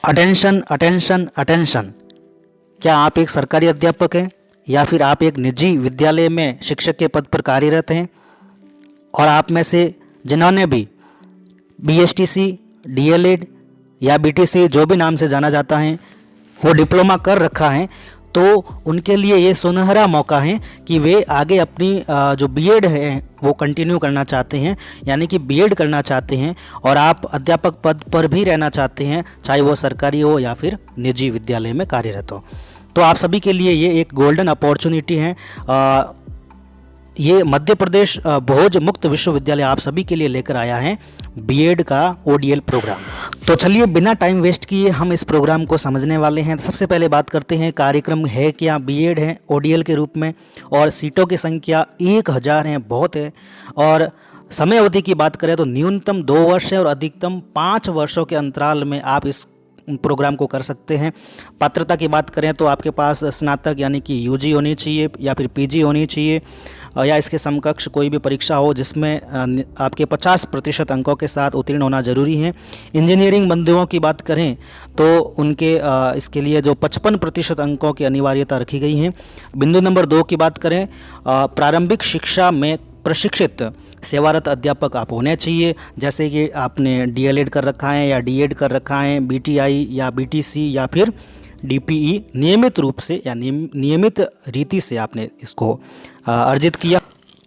Attention attention attention. क्या आप एक सरकारी अध्यापक हैं या फिर आप एक निजी विद्यालय में शिक्षक के पद पर कार्यरत हैं और आप में से जिन्होंने भी बीएसटीसी, डीएलएड या बीटीसी जो भी नाम से जाना जाता है वो डिप्लोमा कर रखा है, तो उनके लिए ये सुनहरा मौका है कि वे आगे अपनी जो बीएड है वो कंटिन्यू करना चाहते हैं, यानी कि बीएड करना चाहते हैं और आप अध्यापक पद पर भी रहना चाहते हैं, चाहे वो सरकारी हो या फिर निजी विद्यालय में कार्यरत हो। तो आप सभी के लिए ये एक गोल्डन अपॉर्चुनिटी है। ये मध्य प्रदेश भोज मुक्त विश्वविद्यालय आप सभी के लिए लेकर आया है बीएड का ओडीएल प्रोग्राम। तो चलिए बिना टाइम वेस्ट किए हम इस प्रोग्राम को समझने वाले हैं। सबसे पहले बात करते हैं कार्यक्रम है क्या। बीएड है ओडीएल के रूप में और सीटों की संख्या 1000 है, बहुत है। और समय अवधि की बात करें तो न्यूनतम 2 वर्ष है और अधिकतम 5 वर्षों के अंतराल में आप इस प्रोग्राम को कर सकते हैं। पात्रता की बात करें तो आपके पास स्नातक यानी कि यूजी होनी चाहिए या फिर पीजी होनी चाहिए या इसके समकक्ष कोई भी परीक्षा हो जिसमें आपके 50% अंकों के साथ उत्तीर्ण होना जरूरी है। इंजीनियरिंग बंधुओं की बात करें तो उनके इसके लिए जो 55% अंकों की अनिवार्यता रखी गई है। बिंदु नंबर 2 की बात करें, प्रारंभिक शिक्षा में प्रशिक्षित सेवारत अध्यापक आप होने चाहिए, जैसे कि आपने डीएलएड कर रखा है या डीएड कर रखा है, बीटीआई या बीटीसी या फिर डीपीई नियमित रूप से या नियमित रीति से आपने इसको अर्जित किया।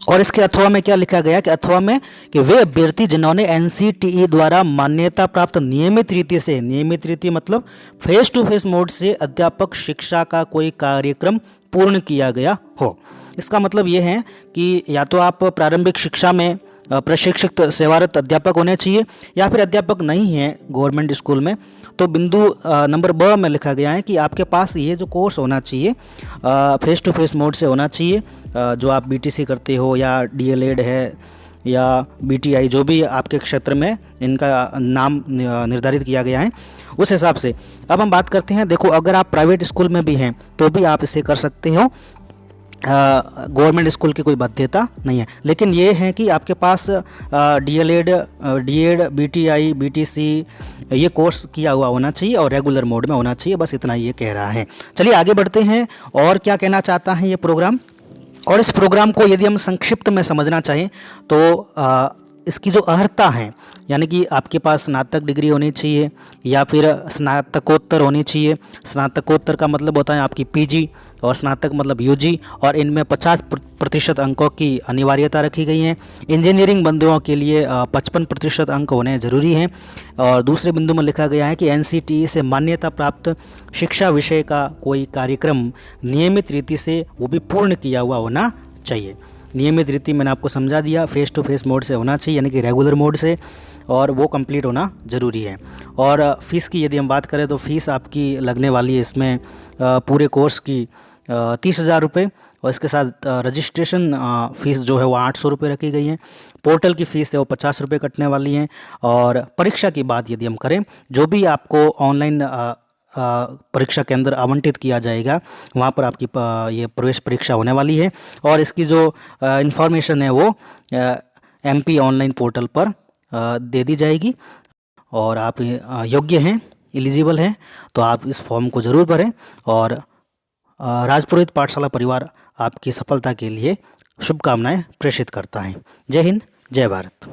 और इसके अथवा में क्या लिखा गया कि अथवा में कि वे अभ्यर्थी जिन्होंने एनसीटीई द्वारा मान्यता प्राप्त नियमित रीति से, नियमित रीति मतलब फेस टू फेस मोड से अध्यापक शिक्षा का कोई कार्यक्रम पूर्ण किया गया हो। इसका मतलब ये है कि या तो आप प्रारंभिक शिक्षा में प्रशिक्षित सेवारत अध्यापक होने चाहिए या फिर अध्यापक नहीं है गवर्नमेंट स्कूल में। तो बिंदु नंबर ब में लिखा गया है कि आपके पास ये जो कोर्स होना चाहिए फेस टू फेस मोड से होना चाहिए, जो आप बीटीसी करते हो या डीएलएड है या बीटीआई जो भी आपके क्षेत्र में इनका नाम निर्धारित किया गया है उस हिसाब से। अब हम बात करते हैं, देखो अगर आप प्राइवेट स्कूल में भी हैं तो भी आप इसे कर सकते हो, गवर्नमेंट स्कूल की कोई बाध्यता नहीं है। लेकिन ये है कि आपके पास डीएलएड, बीटीआई, बीटीसी ये कोर्स किया हुआ होना चाहिए और रेगुलर मोड में होना चाहिए, बस इतना ये कह रहा है। चलिए आगे बढ़ते हैं और क्या कहना चाहता है ये प्रोग्राम। और इस प्रोग्राम को यदि हम संक्षिप्त में समझना चाहें तो इसकी जो अर्हता है, यानी कि आपके पास स्नातक डिग्री होनी चाहिए या फिर स्नातकोत्तर होनी चाहिए। स्नातकोत्तर का मतलब होता है आपकी पीजी और स्नातक मतलब यूजी, और इनमें 50% अंकों की अनिवार्यता रखी गई है। इंजीनियरिंग बंधुओं के लिए 55% अंक होने ज़रूरी हैं। और दूसरे बिंदु में लिखा गया है कि एनसीटीई से मान्यता प्राप्त शिक्षा विषय का कोई कार्यक्रम नियमित रीति से वो भी पूर्ण किया हुआ होना चाहिए। नियमित रीति मैंने आपको समझा दिया, फेस टू फेस मोड से होना चाहिए यानी कि रेगुलर मोड से, और वो कंप्लीट होना ज़रूरी है। और फ़ीस की यदि हम बात करें तो फ़ीस आपकी लगने वाली है इसमें पूरे कोर्स की 30,000 रुपये, और इसके साथ रजिस्ट्रेशन फ़ीस जो है वो 800 रुपये रखी गई है। पोर्टल की फ़ीस है वो 50 रुपये कटने वाली है। और परीक्षा की बात यदि हम करें, जो भी आपको ऑनलाइन परीक्षा केंद्र आवंटित किया जाएगा वहाँ पर आपकी ये प्रवेश परीक्षा होने वाली है, और इसकी जो इन्फॉर्मेशन है वो एमपी ऑनलाइन पोर्टल पर दे दी जाएगी। और आप योग्य हैं, एलिजिबल हैं, तो आप इस फॉर्म को ज़रूर भरें। और राजपुरोहित पाठशाला परिवार आपकी सफलता के लिए शुभकामनाएं प्रेषित करता है। जय हिंद, जय भारत।